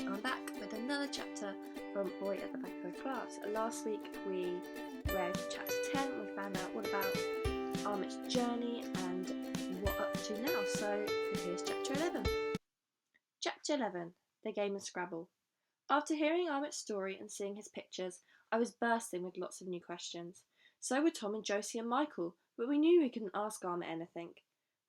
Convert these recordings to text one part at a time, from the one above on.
I'm back with another chapter from Boy at the Back of the Class. Last week we read chapter 10. We found out all about Ahmet's journey and what up to now. So here's chapter 11. Chapter 11, The Game of Scrabble. After hearing Ahmet's story and seeing his pictures, I was bursting with lots of new questions. So were Tom and Josie and Michael, but we knew we couldn't ask Ahmet anything.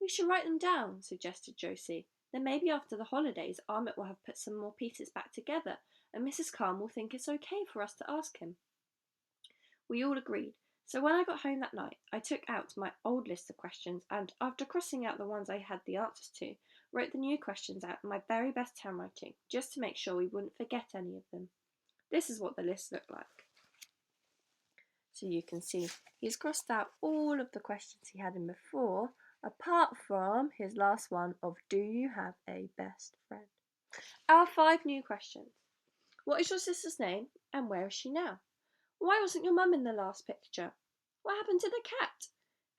We should write them down, suggested Josie. Then maybe after the holidays, Ahmet will have put some more pieces back together, and Mrs. Khan will think it's okay for us to ask him. We all agreed, so when I got home that night, I took out my old list of questions and, after crossing out the ones I had the answers to, wrote the new questions out in my very best handwriting, just to make sure we wouldn't forget any of them. This is what the list looked like. So you can see he's crossed out all of the questions he had in before, apart from his last one of do you have a best friend? Our 5 new questions. What is your sister's name and where is she now? Why wasn't your mum in the last picture? What happened to the cat?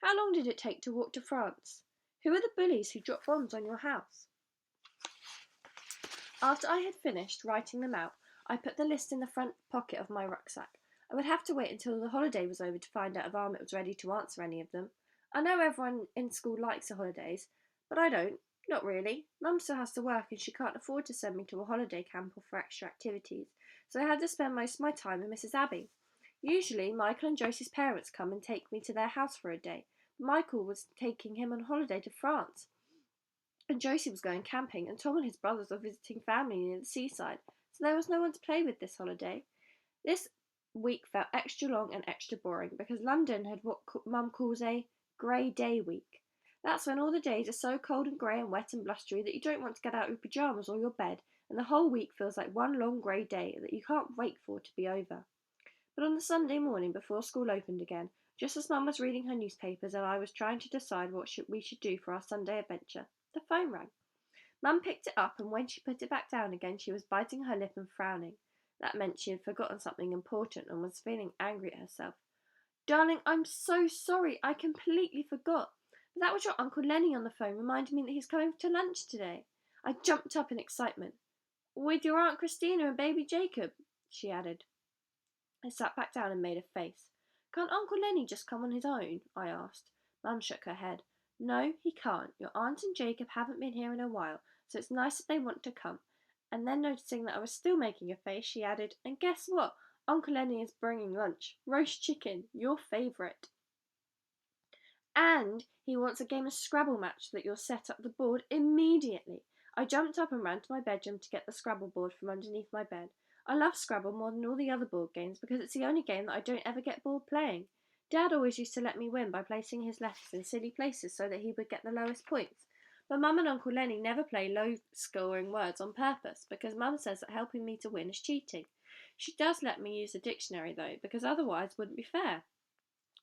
How long did it take to walk to France? Who are the bullies who dropped bombs on your house? After I had finished writing them out, I put the list in the front pocket of my rucksack. I would have to wait until the holiday was over to find out if Ahmet was ready to answer any of them. I know everyone in school likes the holidays, but I don't. Not really. Mum still has to work and she can't afford to send me to a holiday camp or for extra activities, so I had to spend most of my time with Mrs. Abbey. Usually, Michael and Josie's parents come and take me to their house for a day. Michael was taking him on holiday to France, and Josie was going camping, and Tom and his brothers were visiting family near the seaside, so there was no one to play with this holiday. This week felt extra long and extra boring because London had what Mum calls a grey day week. That's when all the days are so cold and grey and wet and blustery that you don't want to get out of your pyjamas or your bed, and the whole week feels like one long grey day that you can't wait for to be over. But on the Sunday morning before school opened again, just as Mum was reading her newspapers and I was trying to decide what we should do for our Sunday adventure, the phone rang. Mum picked it up, and when she put it back down again, she was biting her lip and frowning. That meant she had forgotten something important and was feeling angry at herself. Darling, I'm so sorry. I completely forgot. That was your Uncle Lenny on the phone reminding me that he's coming to lunch today. I jumped up in excitement. With your Aunt Christina and baby Jacob, she added. I sat back down and made a face. Can't Uncle Lenny just come on his own? I asked. Mum shook her head. No, he can't. Your aunt and Jacob haven't been here in a while, so it's nice that they want to come. And then noticing that I was still making a face, she added, and guess what? Uncle Lenny is bringing lunch. Roast chicken, your favourite. And he wants a game of Scrabble match that you'll set up the board immediately. I jumped up and ran to my bedroom to get the Scrabble board from underneath my bed. I love Scrabble more than all the other board games because it's the only game that I don't ever get bored playing. Dad always used to let me win by placing his letters in silly places so that he would get the lowest points. But Mum and Uncle Lenny never play low-scoring words on purpose because Mum says that helping me to win is cheating. She does let me use the dictionary though, because otherwise it wouldn't be fair.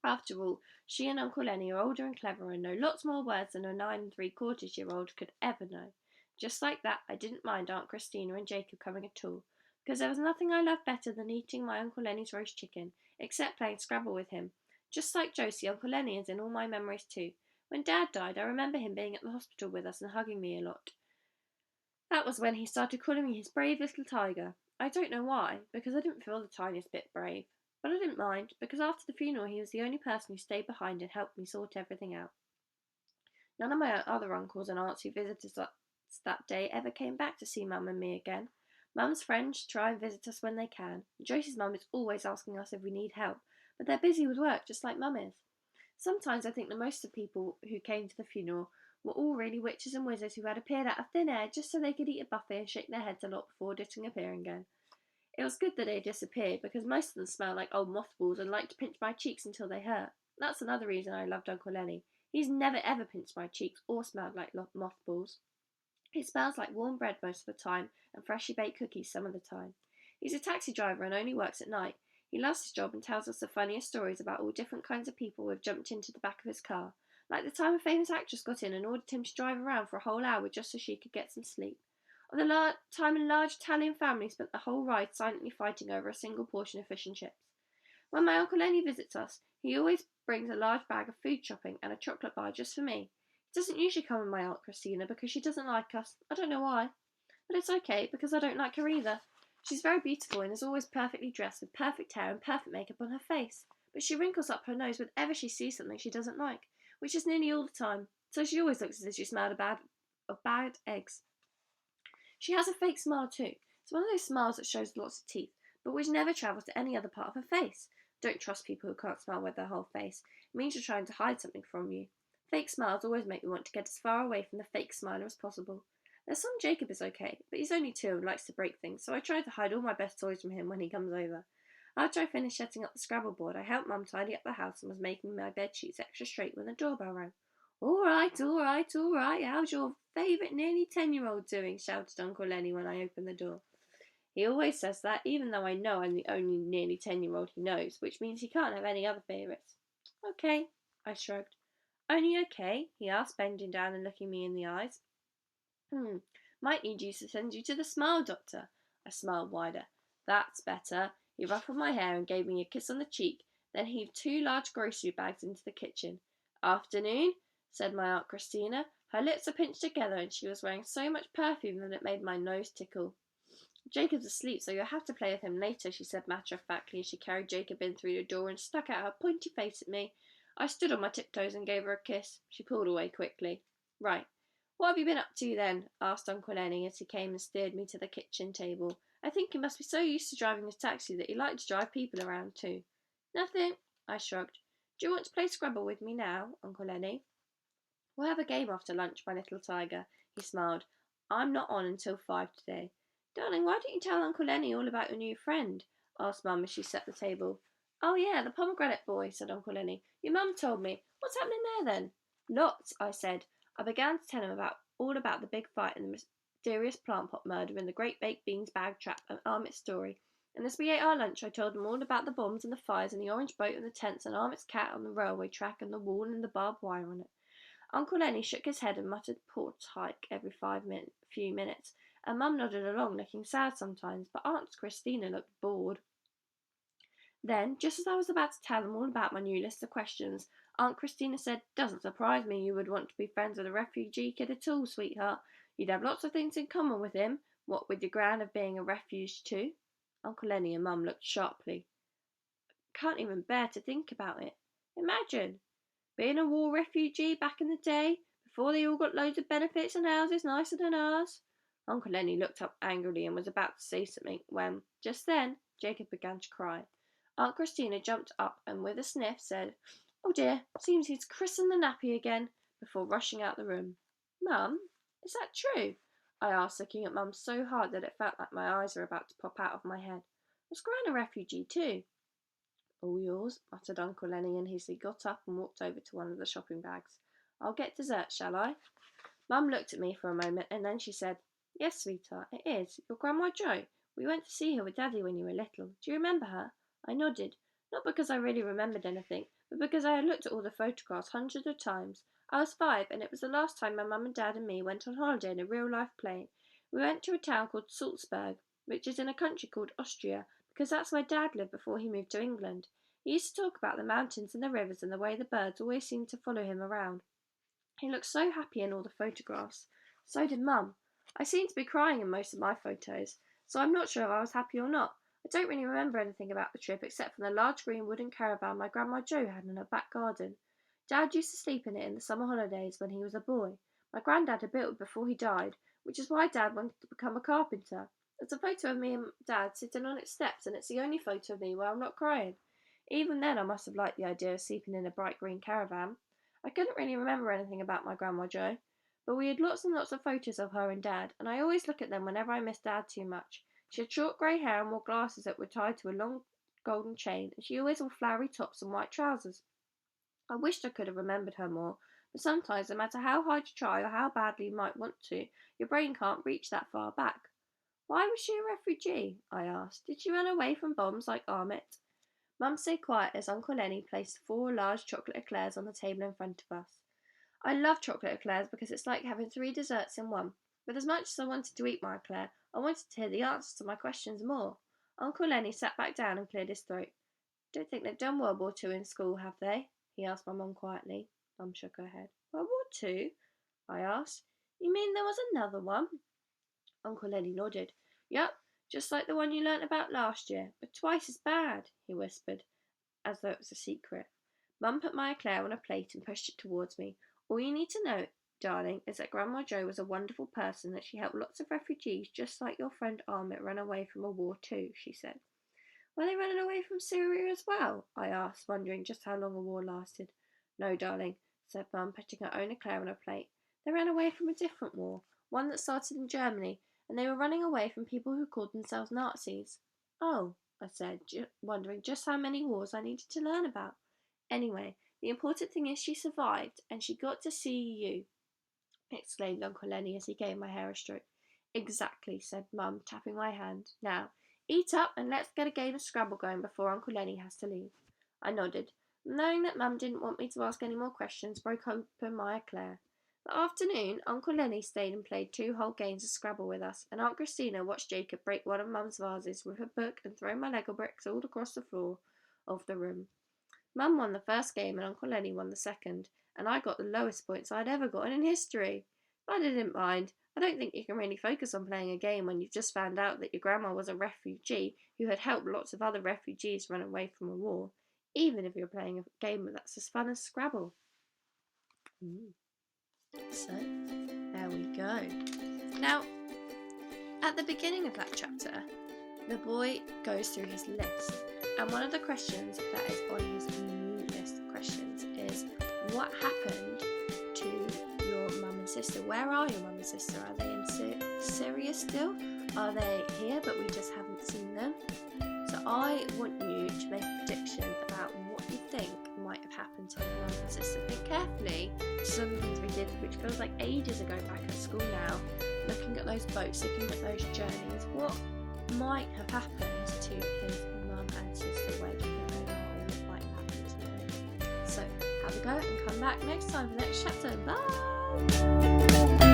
After all, she and Uncle Lenny are older and cleverer and know lots more words than a 9 3/4-year-old could ever know. Just like that, I didn't mind Aunt Christina and Jacob coming at all, because there was nothing I loved better than eating my Uncle Lenny's roast chicken, except playing Scrabble with him. Just like Josie, Uncle Lenny is in all my memories too. When Dad died, I remember him being at the hospital with us and hugging me a lot. That was when he started calling me his brave little tiger. I don't know why, because I didn't feel the tiniest bit brave. But I didn't mind, because after the funeral he was the only person who stayed behind and helped me sort everything out. None of my other uncles and aunts who visited us that day ever came back to see Mum and me again. Mum's friends try and visit us when they can. Josie's mum is always asking us if we need help, but they're busy with work just like Mum is. Sometimes I think that most of the people who came to the funeral were all really witches and wizards who had appeared out of thin air just so they could eat a buffet and shake their heads a lot before disappearing again. It was good that they disappeared because most of them smelled like old mothballs and liked to pinch my cheeks until they hurt. That's another reason I loved Uncle Lenny. He's never ever pinched my cheeks or smelled like mothballs. He smells like warm bread most of the time and freshly baked cookies some of the time. He's a taxi driver and only works at night. He loves his job and tells us the funniest stories about all different kinds of people who have jumped into the back of his car, like the time a famous actress got in and ordered him to drive around for a whole hour just so she could get some sleep. Or the time a large Italian family spent the whole ride silently fighting over a single portion of fish and chips. When my Uncle Lenny visits us, he always brings a large bag of food shopping and a chocolate bar just for me. He doesn't usually come with my Aunt Christina because she doesn't like us. I don't know why. But it's okay, because I don't like her either. She's very beautiful and is always perfectly dressed with perfect hair and perfect makeup on her face. But she wrinkles up her nose whenever she sees something she doesn't like, which is nearly all the time. So she always looks as if she smelled of bad eggs. She has a fake smile too. It's one of those smiles that shows lots of teeth, but which never travels to any other part of her face. Don't trust people who can't smile with their whole face. It means you're trying to hide something from you. Fake smiles always make me want to get as far away from the fake smiler as possible. There's some Jacob is okay, but he's only 2 and likes to break things, so I try to hide all my best toys from him when he comes over. After I finished setting up the Scrabble board, I helped Mum tidy up the house and was making my bed sheets extra straight when the doorbell rang. All right, all right, all right. How's your favourite nearly 10-year-old doing? Shouted Uncle Lenny when I opened the door. He always says that, even though I know I'm the only nearly 10-year-old he knows, which means he can't have any other favourites. Okay, I shrugged. Only okay? He asked, bending down and looking me in the eyes. Might need you to send you to the smile doctor. I smiled wider. That's better. He ruffled my hair and gave me a kiss on the cheek, then heaved 2 large grocery bags into the kitchen. Afternoon, said my Aunt Christina. Her lips are pinched together and she was wearing so much perfume that it made my nose tickle. Jacob's asleep, so you'll have to play with him later, she said matter-of-factly as she carried Jacob in through the door and stuck out her pointy face at me. I stood on my tiptoes and gave her a kiss. She pulled away quickly. Right. What have you been up to then? Asked Uncle Lenny as he came and steered me to the kitchen table. I think he must be so used to driving a taxi that he liked to drive people around too. Nothing, I shrugged. Do you want to play Scrabble with me now, Uncle Lenny? We'll have a game after lunch, my little tiger, he smiled. I'm not on until 5 today. Darling, why don't you tell Uncle Lenny all about your new friend? Asked Mum as she set the table. Oh, yeah, the pomegranate boy, said Uncle Lenny. Your mum told me. What's happening there, then? Lots, I said. I began to tell him all about the big fight and the mysterious plant pot murder and the great baked beans bag trap and Ahmet's story. And as we ate our lunch, I told him all about the bombs and the fires and the orange boat and the tents and Ahmet's cat on the railway track and the wall and the barbed wire on it. Uncle Lenny shook his head and muttered poor tyke every few minutes, and Mum nodded along, looking sad sometimes, but Aunt Christina looked bored. Then, just as I was about to tell him all about my new list of questions, Aunt Christina said, Doesn't surprise me you would want to be friends with a refugee kid at all, sweetheart. You'd have lots of things in common with him, what with your gran of being a refuge too. Uncle Lenny and Mum looked sharply. Can't even bear to think about it. Imagine being a war refugee back in the day, before they all got loads of benefits and houses nicer than ours. Uncle Lenny looked up angrily and was about to say something when, just then, Jacob began to cry. Aunt Christina jumped up and with a sniff said, Oh dear, seems he's christened the nappy again, before rushing out the room. Mum, is that true? I asked, looking at Mum so hard that it felt like my eyes were about to pop out of my head. Was Gran a refugee too? All yours, muttered Uncle Lenny, and he got up and walked over to one of the shopping bags. I'll get dessert, shall I? Mum looked at me for a moment, and then she said, Yes, sweetheart, it is. Your Grandma Jo. We went to see her with Daddy when you were little. Do you remember her? I nodded, not because I really remembered anything, but because I had looked at all the photographs hundreds of times. I was 5, and it was the last time my mum and Dad and me went on holiday in a real-life plane. We went to a town called Salzburg, which is in a country called Austria, because that's where Dad lived before he moved to England. He used to talk about the mountains and the rivers and the way the birds always seemed to follow him around. He looked so happy in all the photographs. So did Mum. I seemed to be crying in most of my photos, so I'm not sure if I was happy or not. I don't really remember anything about the trip except from the large green wooden caravan my Grandma Jo had in her back garden. Dad used to sleep in it in the summer holidays when he was a boy. My granddad had built it before he died, which is why Dad wanted to become a carpenter. There's a photo of me and Dad sitting on its steps, and it's the only photo of me where I'm not crying. Even then I must have liked the idea of sleeping in a bright green caravan. I couldn't really remember anything about my Grandma Jo, but we had lots and lots of photos of her and Dad, and I always look at them whenever I miss Dad too much. She had short grey hair and wore glasses that were tied to a long golden chain, and she always wore flowery tops and white trousers. I wished I could have remembered her more, but sometimes, no matter how hard you try or how badly you might want to, your brain can't reach that far back. Why was she a refugee? I asked. Did she run away from bombs like Ahmet? Mum stayed quiet as Uncle Lenny placed 4 large chocolate eclairs on the table in front of us. I love chocolate eclairs because it's like having 3 desserts in one. But as much as I wanted to eat my eclair, I wanted to hear the answers to my questions more. Uncle Lenny sat back down and cleared his throat. Don't think they've done World War II in school, have they? He asked my mum quietly. Mum shook her head. World War II? I asked. You mean there was another one? Uncle Lenny nodded. Yup, just like the one you learnt about last year, but twice as bad, he whispered, as though it was a secret. Mum put my eclair on a plate and pushed it towards me. All you need to know, darling, is that Grandma Jo was a wonderful person, that she helped lots of refugees just like your friend Ahmet run away from a war too, she said. Were they running away from Syria as well? I asked, wondering just how long a war lasted. No, darling, said Mum, putting her own eclair on a plate. They ran away from a different war, one that started in Germany, and they were running away from people who called themselves Nazis. Oh, I said, wondering just how many wars I needed to learn about. Anyway, the important thing is she survived, and she got to see you, exclaimed Uncle Lenny as he gave my hair a stroke. Exactly, said Mum, tapping my hand. Now, eat up and let's get a game of Scrabble going before Uncle Lenny has to leave. I nodded. Knowing that Mum didn't want me to ask any more questions, broke open my eclair. That afternoon, Uncle Lenny stayed and played 2 whole games of Scrabble with us, and Aunt Christina watched Jacob break one of Mum's vases with a book and throw my Lego bricks all across the floor of the room. Mum won the first game and Uncle Lenny won the second, and I got the lowest points I'd ever gotten in history. But I didn't mind. I don't think you can really focus on playing a game when you've just found out that your grandma was a refugee who had helped lots of other refugees run away from a war, even if you're playing a game that's as fun as Scrabble. So, there we go. Now, at the beginning of that chapter, the boy goes through his list, and one of the questions that is on his new list of questions is, what happened to your mum and sister? Where are your mum and sister? Are they in Syria still? Are they here but we just haven't seen them? So I want you to make a prediction about what you think might have happened to your mum and sister. Think carefully to some of the things we did, which feels like ages ago back at school now, looking at those boats, looking at those journeys. What might have happened to his mum and sister? Where do you think they are, or what might have happened to them? So have a go and come back next time for the next chapter. Bye!